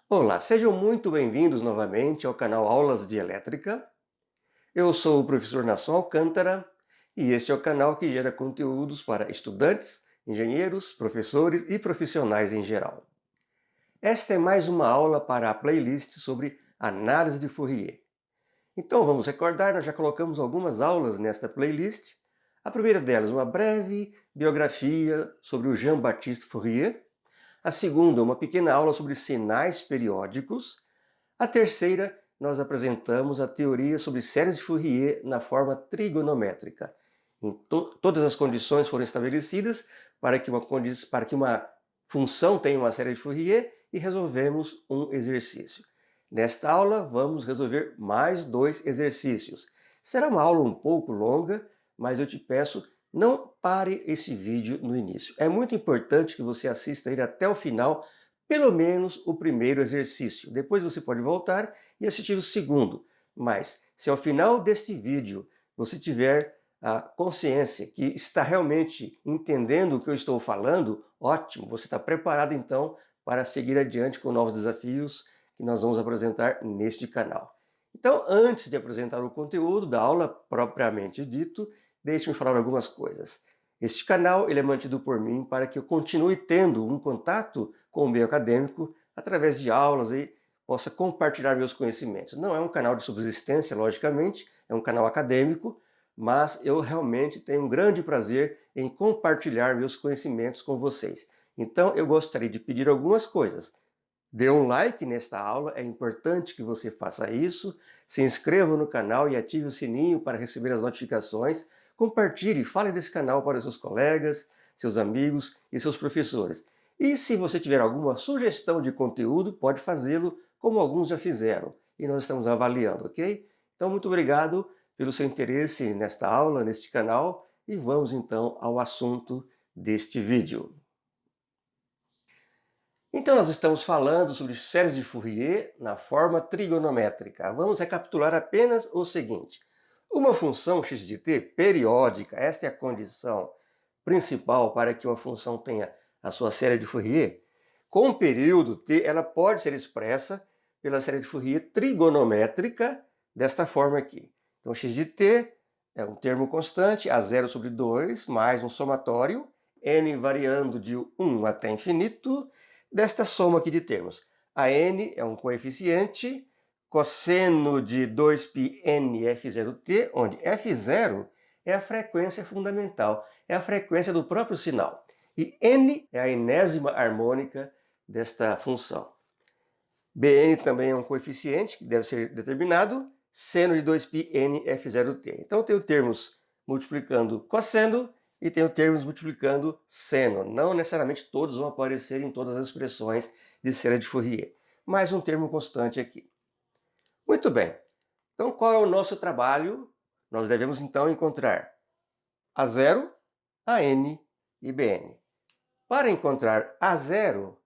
Olá, sejam muito bem-vindos novamente ao canal Aulas de Elétrica. Eu sou o professor Nasson Alcântara e este é o canal que gera conteúdos para estudantes, engenheiros, professores e profissionais em geral. Esta é mais uma aula para a playlist sobre análise de Fourier. Então vamos recordar, nós já colocamos algumas aulas nesta playlist. A primeira delas, uma breve biografia sobre o Jean-Baptiste Fourier. A segunda, uma pequena aula sobre sinais periódicos. A terceira, nós apresentamos a teoria sobre séries de Fourier na forma trigonométrica. Todas as condições foram estabelecidas para que uma função tenha uma série de Fourier e resolvemos um exercício. Nesta aula, vamos resolver mais 2 exercícios. Será uma aula um pouco longa, mas eu te peço, não pare esse vídeo no início. É muito importante que você assista ele até o final, pelo menos o primeiro exercício. Depois você pode voltar e assistir o segundo. Mas se ao final deste vídeo você tiver a consciência que está realmente entendendo o que eu estou falando, ótimo, você está preparado então para seguir adiante com novos desafios que nós vamos apresentar neste canal. Então, antes de apresentar o conteúdo da aula propriamente dito, deixe-me falar algumas coisas. Este canal ele é mantido por mim para que eu continue tendo um contato com o meio acadêmico através de aulas e possa compartilhar meus conhecimentos. Não é um canal de subsistência, logicamente, é um canal acadêmico, mas eu realmente tenho um grande prazer em compartilhar meus conhecimentos com vocês. Então, eu gostaria de pedir algumas coisas. Dê um like nesta aula, é importante que você faça isso. Se inscreva no canal e ative o sininho para receber as notificações. Compartilhe, fale desse canal para os seus colegas, seus amigos e seus professores. E se você tiver alguma sugestão de conteúdo, pode fazê-lo como alguns já fizeram. E nós estamos avaliando, ok? Então, muito obrigado pelo seu interesse nesta aula, neste canal. E vamos então ao assunto deste vídeo. Então, nós estamos falando sobre séries de Fourier na forma trigonométrica. Vamos recapitular apenas o seguinte. Uma função x de t periódica, esta é a condição principal para que uma função tenha a sua série de Fourier, com o período t, ela pode ser expressa pela série de Fourier trigonométrica desta forma aqui. Então, x de t é um termo constante, a0 sobre 2, mais um somatório, n variando de 1 até infinito, desta soma aqui de termos. A n é um coeficiente, cosseno de 2πn f0t, onde f0 é a frequência fundamental, é a frequência do próprio sinal. E n é a enésima harmônica desta função. Bn também é um coeficiente que deve ser determinado, seno de 2πn f0t. Então, eu tenho termos multiplicando cosseno e tenho termos multiplicando seno. Não necessariamente todos vão aparecer em todas as expressões de série de Fourier, mas um termo constante aqui. Muito bem. Então, qual é o nosso trabalho? Nós devemos, então, encontrar A0, AN e BN. Para encontrar A0,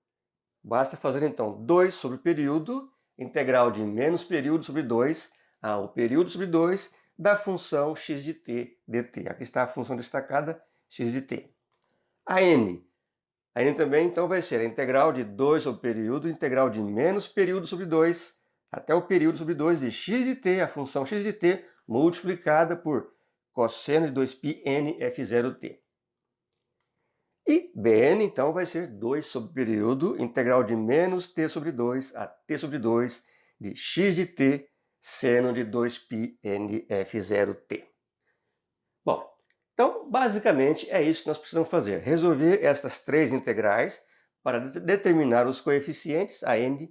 basta fazer, então, 2 sobre período, integral de menos período sobre 2, ao período sobre 2, da função x de t dt. Aqui está a função destacada, x de t. A n também, então, vai ser a integral de 2 sobre período, integral de menos período sobre 2, até o período sobre 2 de x de t, a função x de t, multiplicada por cosseno de 2πn f0t. E Bn, então, vai ser 2 sobre período, integral de menos t sobre 2 a t sobre 2 de x de t, seno de 2πn f0t. Bom, então, basicamente, é isso que nós precisamos fazer. Resolver estas 3 integrais para determinar os coeficientes AN,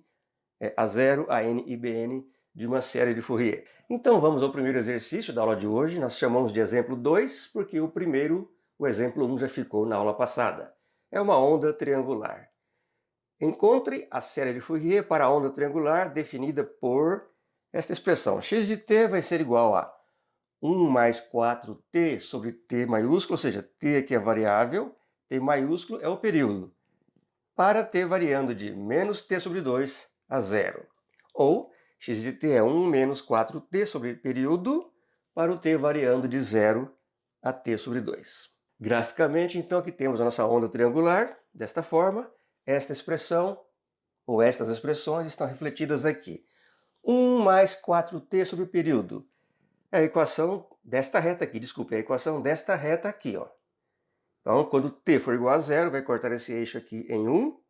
A0, AN e Bn de uma série de Fourier. Então, vamos ao primeiro exercício da aula de hoje. Nós chamamos de exemplo 2, porque o exemplo 1 já ficou na aula passada. É uma onda triangular. Encontre a série de Fourier para a onda triangular definida por esta expressão. X de t vai ser igual a 1 mais 4t sobre t maiúsculo, ou seja, t aqui é variável, t maiúsculo é o período, para t variando de menos t sobre 2 a 0. Ou x de t é 1 menos 4t sobre período, para o t variando de 0 a t sobre 2. Graficamente, então, aqui temos a nossa onda triangular, desta forma, esta expressão, ou estas expressões estão refletidas aqui. 1 mais 4t sobre o período. É a equação desta reta aqui, desculpe, é a equação desta reta aqui, ó. Então, quando t for igual a zero, vai cortar esse eixo aqui em 1,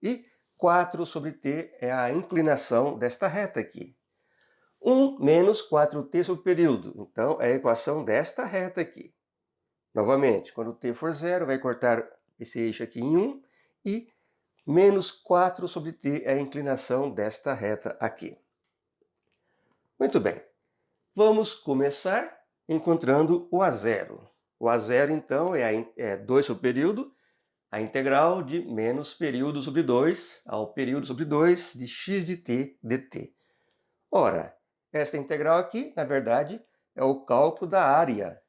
e 4 sobre t é a inclinação desta reta aqui. 1 menos 4t sobre o período, então é a equação desta reta aqui. Novamente, quando t for zero, vai cortar esse eixo aqui em 1, e menos 4 sobre t é a inclinação desta reta aqui. Muito bem, vamos começar encontrando o A0. O A0, então, é 2 sobre o período, a integral de menos período sobre 2 ao período sobre 2 de x de t dt. Ora, esta integral aqui, na verdade, é o cálculo da área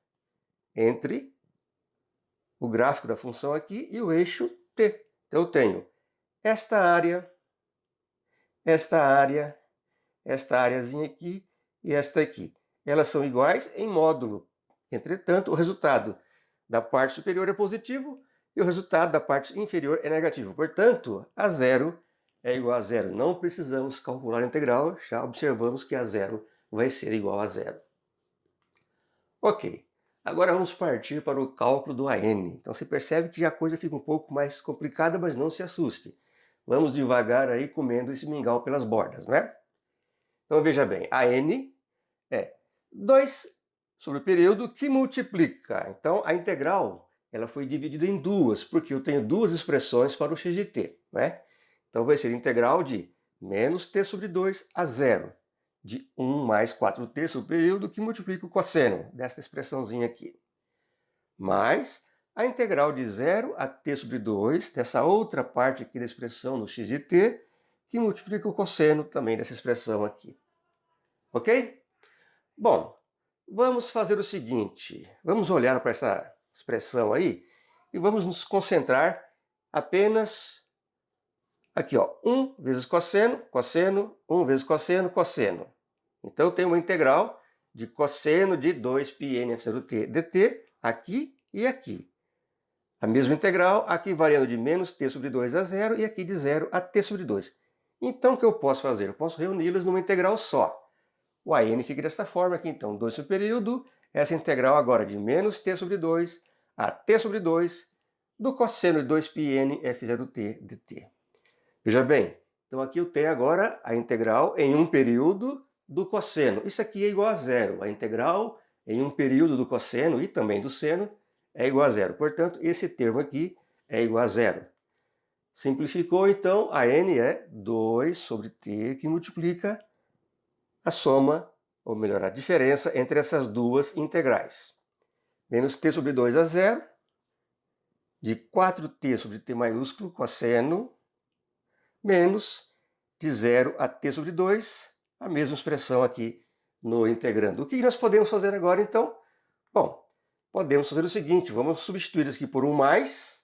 entre o gráfico da função aqui e o eixo t. Então, eu tenho esta áreazinha aqui e esta aqui. Elas são iguais em módulo. Entretanto, o resultado da parte superior é positivo e o resultado da parte inferior é negativo. Portanto, A0 é igual a zero. Não precisamos calcular a integral, já observamos que A0 vai ser igual a zero. Ok, agora vamos partir para o cálculo do AN. Então você percebe que a coisa fica um pouco mais complicada, mas não se assuste. Vamos devagar aí comendo esse mingau pelas bordas, né? Então veja bem, AN é 2 sobre o período que multiplica. Então a integral ela foi dividida em duas, porque eu tenho duas expressões para o x de t, né? Então vai ser integral de menos t sobre 2 a zero, de 1 mais 4t sobre o período que multiplica o cosseno desta expressãozinha aqui, mais a integral de 0 a t sobre 2, dessa outra parte aqui da expressão no x de t, que multiplica o cosseno também dessa expressão aqui. Ok? Bom, vamos fazer o seguinte, vamos olhar para essa expressão aí e vamos nos concentrar apenas aqui, ó, 1 vezes cosseno, cosseno, 1 vezes cosseno, cosseno. Então eu tenho uma integral de cosseno de 2πn f0t dt aqui e aqui. A mesma integral aqui variando de menos t sobre 2 a zero e aqui de 0 a t sobre 2. Então o que eu posso fazer? Eu posso reuni-las numa integral só. O AN fica desta forma aqui, então, 2 sobre o período, essa integral agora de menos t sobre 2 a t sobre 2 do cosseno de 2πn f0t dt. Veja bem, então aqui eu tenho agora a integral em um período do cosseno. Isso aqui é igual a zero. A integral em um período do cosseno e também do seno é igual a zero. Portanto, esse termo aqui é igual a zero. Simplificou, então, a n é 2 sobre t, que multiplica a soma, ou melhor, a diferença entre essas duas integrais. Menos t sobre 2 a zero, de 4t sobre t maiúsculo, cosseno, menos de 0 a t sobre 2, a mesma expressão aqui no integrando. O que nós podemos fazer agora, então? Bom, podemos fazer o seguinte, vamos substituir isso aqui por um mais,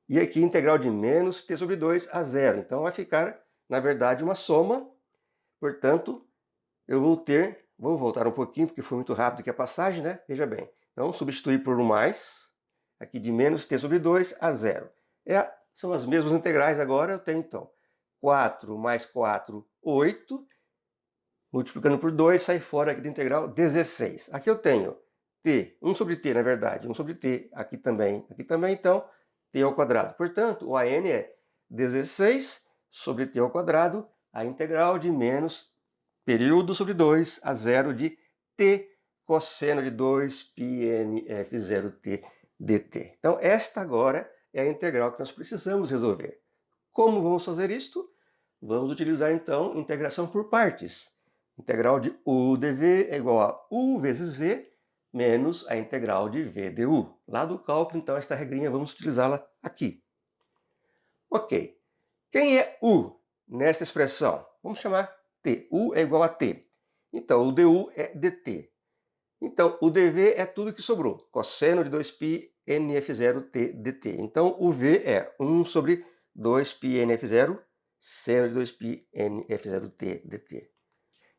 e aqui integral de menos t sobre 2 a zero. Então vai ficar, na verdade, uma soma. Portanto, eu vou voltar um pouquinho, porque foi muito rápido aqui a passagem, né? Veja bem. Então, substituir por um mais, aqui de menos t sobre 2 a zero. São as mesmas integrais agora, eu tenho então 4 mais 4, 8, multiplicando por 2, sai fora aqui da integral 16. Aqui eu tenho t, 1 sobre t, na verdade, 1 sobre t, aqui também, então, t ao quadrado. Portanto, o AN é 16 sobre t ao quadrado, a integral de menos período sobre 2 a zero de t cosseno de 2πn f0t dt. Então, esta agora é a integral que nós precisamos resolver. Como vamos fazer isto? Vamos utilizar, então, integração por partes. Integral de u dv é igual a u vezes v menos a integral de v du. Lá do cálculo, então, esta regrinha vamos utilizá-la aqui. Ok. Quem é u nesta expressão? Vamos chamar t. U é igual a t. Então, o du é dt. Então, o dv é tudo que sobrou. Cosseno de 2π nf0t dt. Então, o v é 1 sobre 2π nf0 seno de 2π nf0t dt.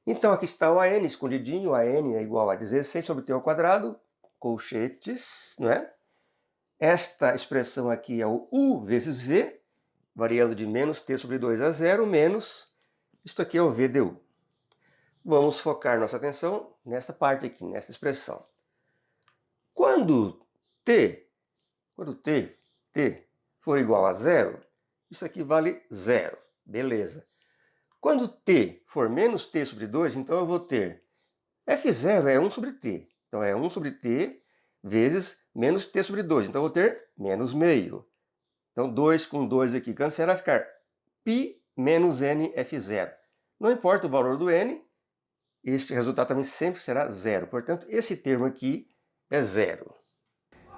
Então, aqui está o AN escondidinho. O AN é igual a 16 sobre t ao quadrado, colchetes, não é? Esta expressão aqui é o u vezes v. variando de menos t sobre 2 a 0, menos, isto aqui é o v du. Vamos focar nossa atenção nesta parte aqui, nessa expressão. Quando t for igual a 0, isso aqui vale 0, beleza. Quando t for menos t sobre 2, então eu vou ter f0 é 1 sobre t. Então é 1 sobre t vezes menos t sobre 2. Então eu vou ter menos meio. Então 2 com 2 aqui cancela, vai ficar π menos n f0. Não importa o valor do n, este resultado também sempre será zero. Portanto, esse termo aqui é zero.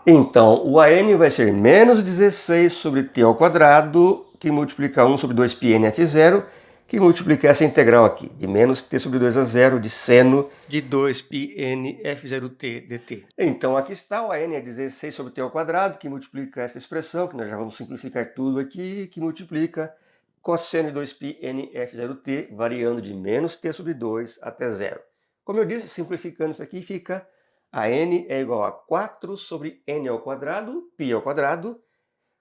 Então, o AN vai ser menos 16 sobre t ao quadrado, que multiplica 1 sobre 2πn f0, que multiplica essa integral aqui, de menos t sobre 2 a 0, de seno de 2πn f0t dt. Então, aqui está, o AN é 16 sobre t ao quadrado, que multiplica essa expressão, que nós já vamos simplificar tudo aqui, que multiplica cosseno de 2πn f0t, variando de menos t sobre 2 até 0. Como eu disse, simplificando isso aqui, fica a n é igual a 4 sobre n ao quadrado, π ao quadrado,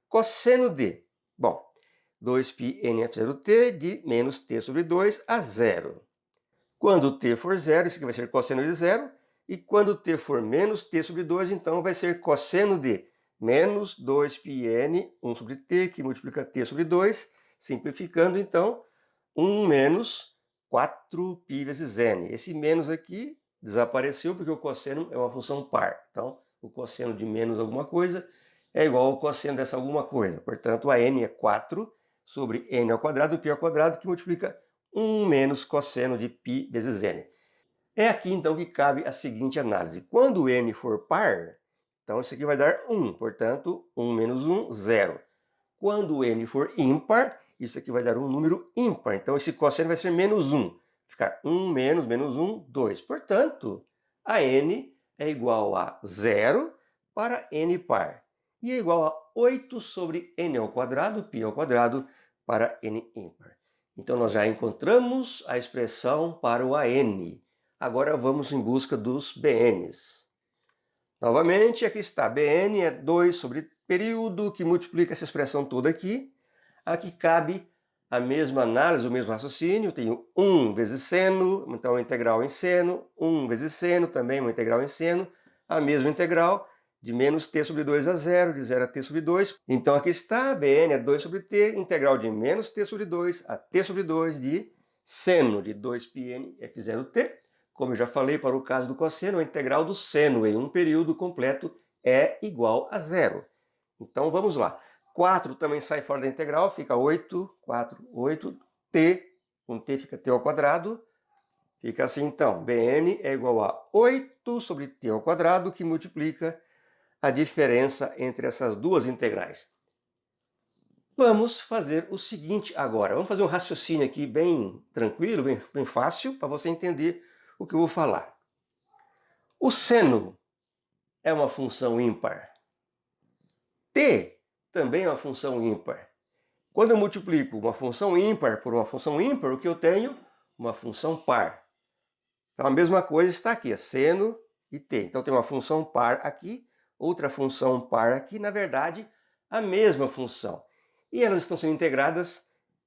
cosseno de, 2πn f0t de menos t sobre 2 a 0. Quando t for 0, isso aqui vai ser cosseno de 0, e quando t for menos t sobre 2, então vai ser cosseno de menos 2πn, 1 sobre t, que multiplica t sobre 2, simplificando, então, 1 menos 4π vezes n. Esse menos aqui desapareceu porque o cosseno é uma função par. Então, o cosseno de menos alguma coisa é igual ao cosseno dessa alguma coisa. Portanto, a n é 4 sobre n ao quadrado, π ao quadrado, que multiplica 1 menos cosseno de π vezes n. É aqui, então, que cabe a seguinte análise. Quando n for par, então isso aqui vai dar 1. Portanto, 1 menos 1, 0. Quando n for ímpar, isso aqui vai dar um número ímpar. Então, esse cosseno vai ser menos 1. Vai ficar 1 menos menos 1, 2. Portanto, a n é igual a 0 para n par. E é igual a 8 sobre n ao quadrado, π ao quadrado, para n ímpar. Então, nós já encontramos a expressão para o AN. Agora, vamos em busca dos BNs. Novamente, aqui está. BN é 2 sobre período, que multiplica essa expressão toda aqui. Aqui cabe a mesma análise, o mesmo raciocínio. Eu tenho 1 vezes seno, então uma integral em seno. 1 vezes seno, também uma integral em seno. A mesma integral de menos t sobre 2 a 0, de 0 a t sobre 2. Então aqui está, Bn é 2 sobre t, integral de menos t sobre 2 a t sobre 2 de seno de 2πn f0t. Como eu já falei para o caso do cosseno, a integral do seno em um período completo é igual a 0. Então vamos lá. 4 também sai fora da integral, fica 8, 4, 8, t, com t fica t ao quadrado. Fica assim então, Bn é igual a 8 sobre t ao quadrado, que multiplica a diferença entre essas duas integrais. Vamos fazer o seguinte agora. Vamos fazer um raciocínio aqui bem tranquilo, bem fácil, para você entender o que eu vou falar. O seno é uma função ímpar. T também é uma função ímpar. Quando eu multiplico uma função ímpar por uma função ímpar, o que eu tenho? Uma função par. Então a mesma coisa está aqui, seno e t. Então tem uma função par aqui, outra função par aqui, na verdade, a mesma função. E elas estão sendo integradas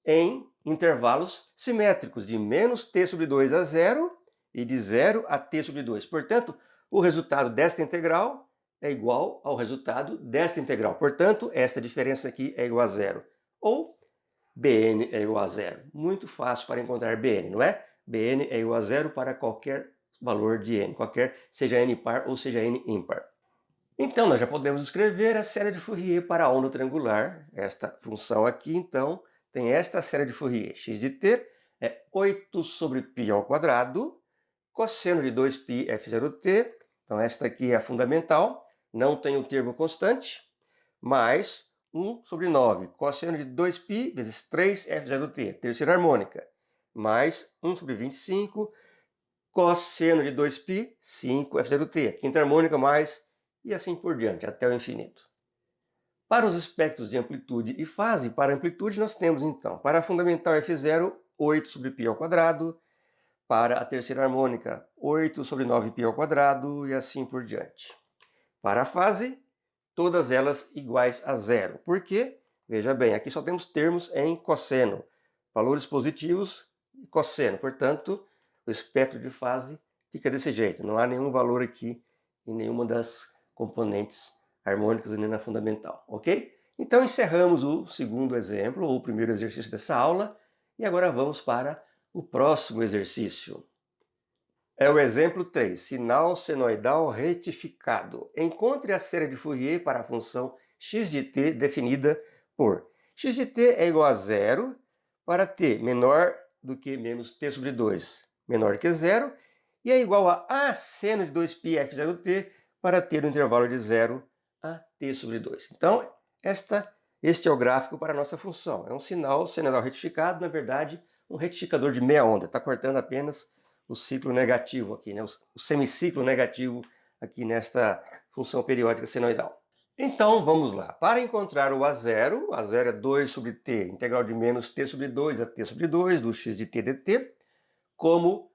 em intervalos simétricos, de menos t sobre 2 a 0 e de 0 a t sobre 2. Portanto, o resultado desta integral é igual ao resultado desta integral. Portanto, esta diferença aqui é igual a 0. Ou Bn é igual a 0. Muito fácil para encontrar Bn, não é? Bn é igual a 0 para qualquer valor de n, seja n par ou seja n ímpar. Então, nós já podemos escrever a série de Fourier para a onda triangular. Esta função aqui, então, tem esta série de Fourier. X de t é 8 sobre π ao quadrado, cosseno de 2π f0t. Então, esta aqui é a fundamental, não tem o termo constante, mais 1 sobre 9, cosseno de 2π vezes 3f0t, terceira harmônica, mais 1 sobre 25, cosseno de 2π, 5f0t, quinta harmônica, mais, e assim por diante, até o infinito. Para os espectros de amplitude e fase, para a amplitude nós temos então, para a fundamental f0, 8 sobre π ao quadrado, para a terceira harmônica, 8 sobre 9π ao quadrado, e assim por diante. Para a fase, todas elas iguais a 0. Por quê? Veja bem, aqui só temos termos em cosseno, valores positivos e cosseno. Portanto, o espectro de fase fica desse jeito. Não há nenhum valor aqui em nenhuma das componentes harmônicas nem na fundamental, ok? Então encerramos o segundo exemplo, ou o primeiro exercício dessa aula, e agora vamos para o próximo exercício. É o exemplo 3, sinal senoidal retificado. Encontre a série de Fourier para a função x de t definida por x de t é igual a 0 para t menor do que menos t sobre 2 menor que 0, e é igual a seno de 2π f0t para t no intervalo de 0 a t sobre 2. Então, este é o gráfico para a nossa função. É um sinal senoidal retificado, na verdade, um retificador de meia onda. Está cortando apenas o ciclo negativo aqui, né? O semiciclo negativo aqui nesta função periódica senoidal. Então, vamos lá. Para encontrar o A0 é 2 sobre t, integral de menos t sobre 2 a t sobre 2 do x de t dt. Como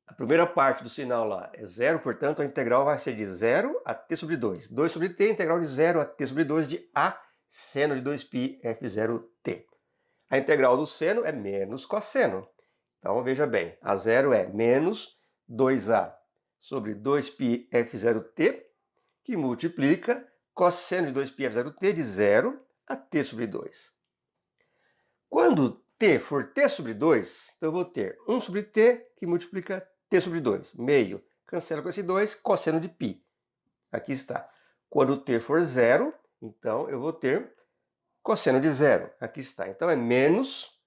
a primeira parte do sinal lá é 0, portanto, a integral vai ser de 0 a t sobre 2. 2 sobre t, integral de 0 a t sobre 2 de a seno de 2π f0t. A integral do seno é menos cosseno. Então, veja bem, A0 é menos 2a sobre 2π f0t, que multiplica cosseno de 2π f0t de 0 a t sobre 2. Quando t for t sobre 2, então eu vou ter 1 sobre t, que multiplica t sobre 2. Meio, cancela com esse 2, cosseno de π. Aqui está. Quando t for 0, então eu vou ter cosseno de 0. Aqui está. Então é menos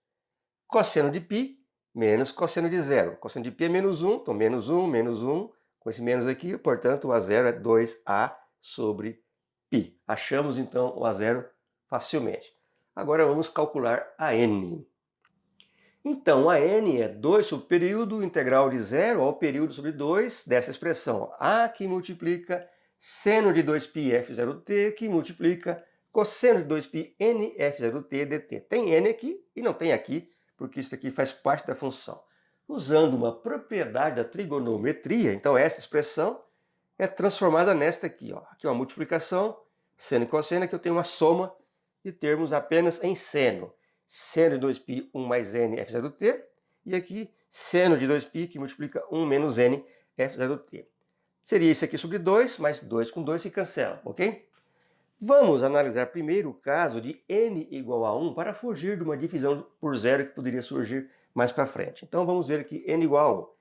cosseno de π menos cosseno de 0. Cosseno de π é menos 1, então menos 1, com esse menos aqui, portanto o A0 é 2a sobre π. Achamos então o A0 facilmente. Agora vamos calcular a n. Então a n é 2 sobre o período integral de 0 ao período sobre 2 dessa expressão. A que multiplica seno de 2π f0t, que multiplica cosseno de 2π n f0t dt. Tem n aqui e não tem aqui, porque isso aqui faz parte da função. Usando uma propriedade da trigonometria, então essa expressão é transformada nesta aqui. Ó. Aqui é uma multiplicação, seno e cosseno, aqui eu tenho uma soma de termos apenas em seno. Seno de 2π, 1 mais n f0t, e aqui seno de 2π, que multiplica 1 menos n f0t. Seria isso aqui sobre 2, mas 2 com 2 se cancela, ok? Vamos analisar primeiro o caso de n igual a 1 para fugir de uma divisão por zero que poderia surgir mais para frente. Então vamos ver aqui n igual a 1.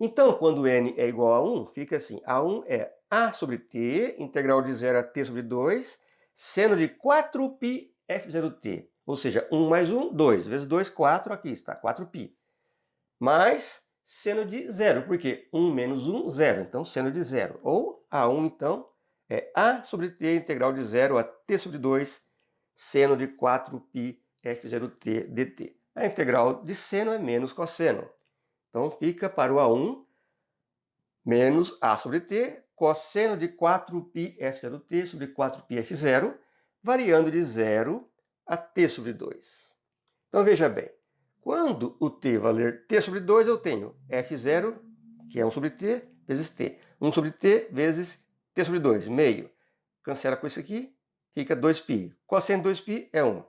Então, quando n é igual a 1, fica assim. A1 é a sobre t, integral de 0 a t sobre 2, seno de 4π f0t. Ou seja, 1 mais 1, 2. Vezes 2, 4. Aqui está, 4π. Mais seno de 0, porque 1 menos 1, 0. Então, seno de 0. Ou A1, então, é a sobre t, integral de 0 a t sobre 2, seno de 4π f0t dt. A integral de seno é menos cosseno. Então, fica para o A1 menos a sobre t, cosseno de 4π f0t sobre 4π f0, variando de 0 a t sobre 2. Então, veja bem, quando o t valer t sobre 2, eu tenho f0, que é 1 sobre t, vezes t. 1 sobre t vezes t sobre 2, meio. Cancela com isso aqui, fica 2π. Cosseno de 2π é 1.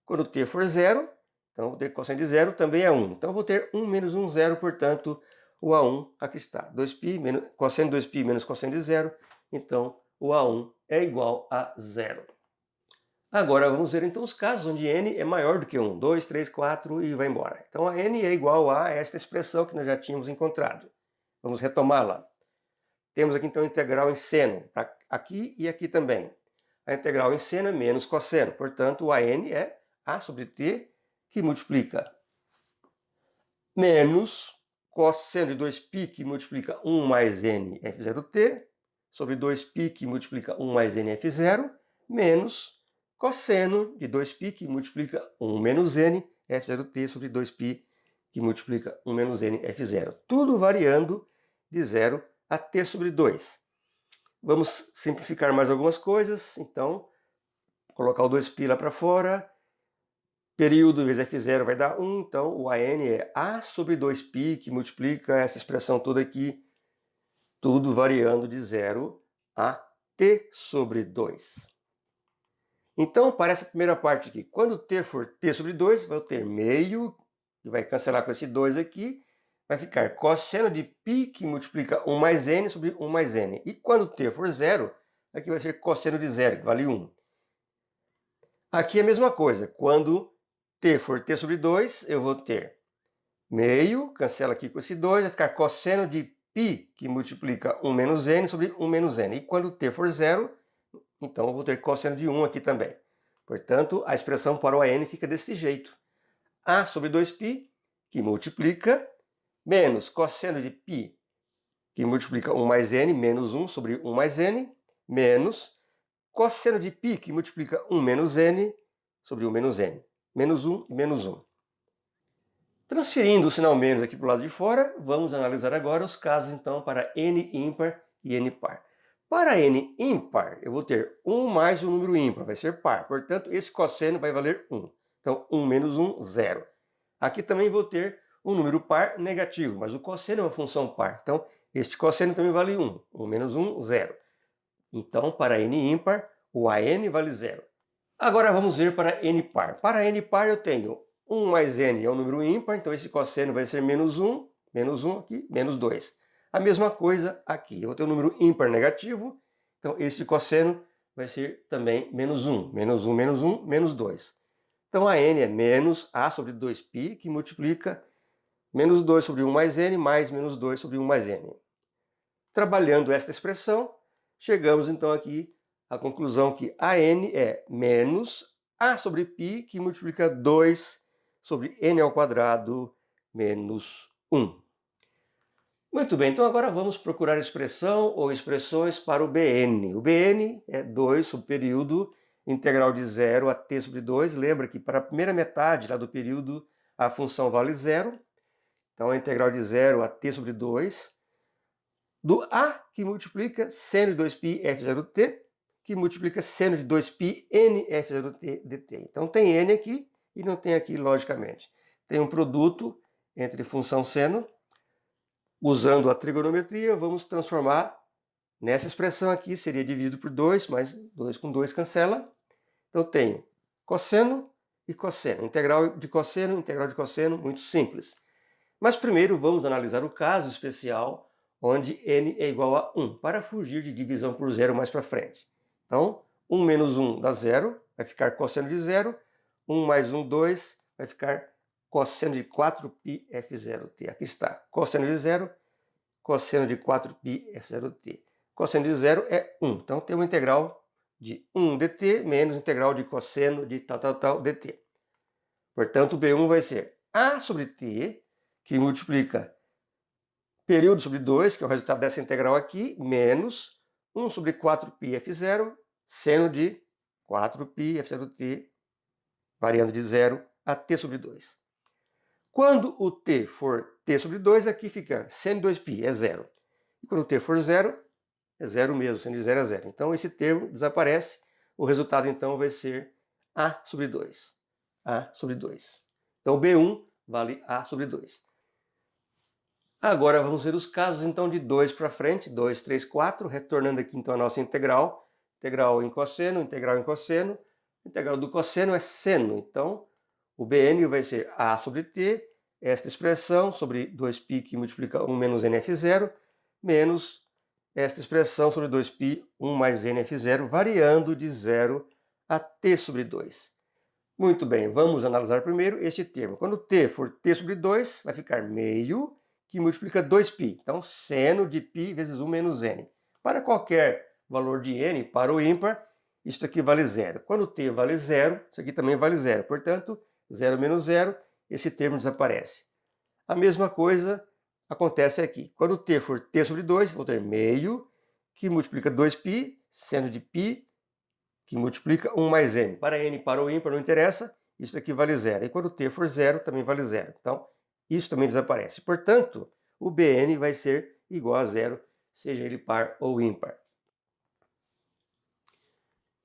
Quando t for 0, então vou ter cosseno de 0 também é 1. Então eu vou ter 1 menos 1, 0, portanto o A1 aqui está. 2π menos, cosseno de 2π menos cosseno de 0, então o A1 é igual a 0. Agora vamos ver então os casos onde n é maior do que 1, 2, 3, 4 e vai embora. Então a n é igual a esta expressão que nós já tínhamos encontrado. Vamos retomá-la. Temos aqui então integral em seno, aqui e aqui também. A integral em seno é menos cosseno, portanto o AN é a sobre t, que multiplica menos cosseno de 2π, que multiplica 1 mais n f0t, sobre 2π, que multiplica 1 mais n f0, menos cosseno de 2π, que multiplica 1 menos n f0t, sobre 2π, que multiplica 1 menos n f0. Tudo variando de 0 a t sobre 2. Vamos simplificar mais algumas coisas, então, colocar o 2π lá para fora, período vezes f0 vai dar 1, então o AN é a sobre 2π, que multiplica essa expressão toda aqui, tudo variando de 0 a t sobre 2. Então, para essa primeira parte aqui, quando t for t sobre 2, vai ter meio, que vai cancelar com esse 2 aqui, vai ficar cosseno de π, que multiplica 1 mais n sobre 1 mais n. E quando t for 0, aqui vai ser cosseno de 0, que vale 1. Aqui é a mesma coisa, quando t for t sobre 2, eu vou ter meio, cancela aqui com esse 2, vai ficar cosseno de π, que multiplica 1 menos n sobre 1 menos n. E quando t for 0, então eu vou ter cosseno de 1 aqui também. Portanto, a expressão para o n fica desse jeito. A sobre 2π, que multiplica, menos cosseno de π, que multiplica 1 mais n, menos 1 sobre 1 mais n, menos cosseno de π, que multiplica 1 menos n sobre 1 menos n. Menos 1 e menos 1. Transferindo o sinal menos aqui para o lado de fora, vamos analisar agora os casos, então, para n ímpar e n par. Para n ímpar, eu vou ter 1 mais um número ímpar, vai ser par. Portanto, esse cosseno vai valer 1. Então, 1 menos 1, 0. Aqui também vou ter um número par negativo, mas o cosseno é uma função par. Então, este cosseno também vale 1. 1 menos 1, 0. Então, para n ímpar, o an vale 0. Agora vamos ver para n par. Para n par eu tenho 1 mais n é um número ímpar, então esse cosseno vai ser menos 1 aqui, menos 2. A mesma coisa aqui, eu vou ter um número ímpar negativo, então esse cosseno vai ser também menos 1, menos 1, menos 1, menos 2. Então a n é menos a sobre 2π, que multiplica menos 2 sobre 1 mais n, mais menos 2 sobre 1 mais n. Trabalhando esta expressão, chegamos então aqui à conclusão que a n é menos a sobre π, que multiplica 2 sobre n ao quadrado menos 1. Muito bem, então agora vamos procurar expressão ou expressões para o bn. O bn é 2 sobre período integral de 0 a t sobre 2. Lembra que para a primeira metade lá do período a função vale 0. Então a integral de 0 a t sobre 2. Do a, que multiplica seno de 2π f0t, que multiplica seno de 2π n f0t dt. Então tem n aqui e não tem aqui, logicamente. Tem um produto entre função seno. Usando a trigonometria, vamos transformar nessa expressão aqui, seria dividido por 2, mas 2 com 2 cancela. Então tenho cosseno e cosseno. Integral de cosseno, muito simples. Mas primeiro vamos analisar o caso especial onde n é igual a 1, para fugir de divisão por zero mais para frente. Então, 1 menos 1 dá 0, vai ficar cosseno de 0. 1 mais 1, 2, vai ficar cosseno de 4π f0t. Aqui está, cosseno de 0, cosseno de 4π f0t. Cosseno de 0 é 1, então tem uma integral de 1 dt menos integral de cosseno de tal dt. Portanto, B1 vai ser a sobre t, que multiplica período sobre 2, que é o resultado dessa integral aqui, menos 1 sobre 4π f0, seno de 4π f0t, variando de 0 a t sobre 2. Quando o t for t sobre 2, aqui fica seno de 2π, é 0. E quando o t for 0, é 0 mesmo, seno de 0 é 0. Então esse termo desaparece, o resultado então vai ser a sobre 2. A sobre 2. Então B1 vale a sobre 2. Agora vamos ver os casos então de 2 para frente, 2, 3, 4, retornando aqui então a nossa integral. Integral em cosseno, integral em cosseno. Integral do cosseno é seno, então o bn vai ser a sobre t, esta expressão sobre 2π que multiplica 1 menos nf0, menos esta expressão sobre 2π, 1 mais nf0, variando de 0 a t sobre 2. Muito bem, vamos analisar primeiro este termo. Quando t for t sobre 2, vai ficar meio, que multiplica 2π. Então, seno de π vezes 1 menos n. Para qualquer valor de n, para o ímpar, isso aqui vale 0. Quando t vale 0, isso aqui também vale 0. Portanto, 0 menos 0, esse termo desaparece. A mesma coisa acontece aqui. Quando t for t sobre 2, vou ter meio, que multiplica 2π, seno de π, que multiplica 1 mais n. Para n, para o ímpar, não interessa, isso aqui vale 0. E quando t for 0, também vale 0. Então, isso também desaparece. Portanto, o bn vai ser igual a 0, seja ele par ou ímpar.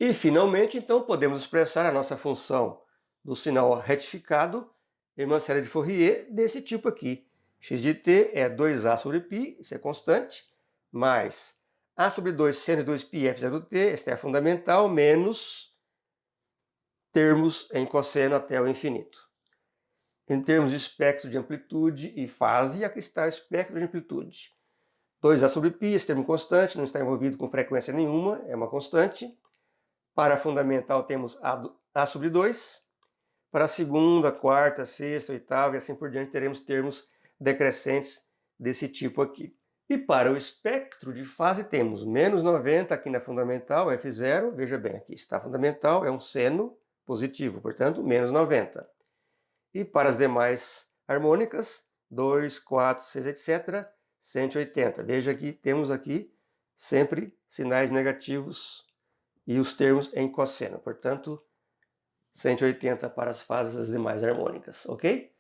E, finalmente, então, podemos expressar a nossa função do sinal retificado em uma série de Fourier desse tipo aqui. x de t é 2a sobre π, isso é constante, mais a sobre 2 seno de 2π f0t, esta é a fundamental, menos termos em cosseno até o infinito. Em termos de espectro de amplitude e fase, aqui está o espectro de amplitude. 2A sobre π, esse termo constante, não está envolvido com frequência nenhuma, é uma constante. Para a fundamental temos A sobre 2. Para a segunda, quarta, sexta, oitava e assim por diante teremos termos decrescentes desse tipo aqui. E para o espectro de fase temos menos 90 aqui na fundamental, F0, veja bem, aqui está a fundamental, é um seno positivo, portanto, menos 90. E para as demais harmônicas, 2, 4, 6, etc., 180. Veja que temos aqui sempre sinais negativos e os termos em cosseno. Portanto, 180 para as fases das demais harmônicas, ok?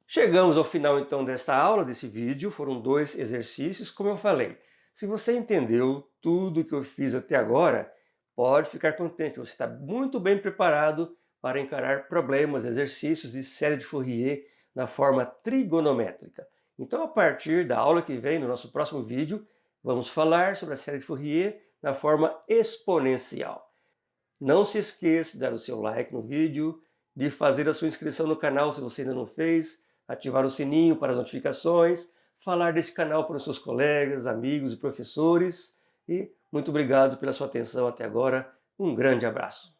Chegamos ao final então desta aula, desse vídeo. Foram 2 exercícios, como eu falei. Se você entendeu tudo que eu fiz até agora, pode ficar contente. Você está muito bem preparado para encarar problemas, exercícios de série de Fourier na forma trigonométrica. Então, a partir da aula que vem, no nosso próximo vídeo, vamos falar sobre a série de Fourier na forma exponencial. Não se esqueça de dar o seu like no vídeo, de fazer a sua inscrição no canal se você ainda não fez, ativar o sininho para as notificações, falar desse canal para os seus colegas, amigos e professores. E muito obrigado pela sua atenção até agora. Um grande abraço.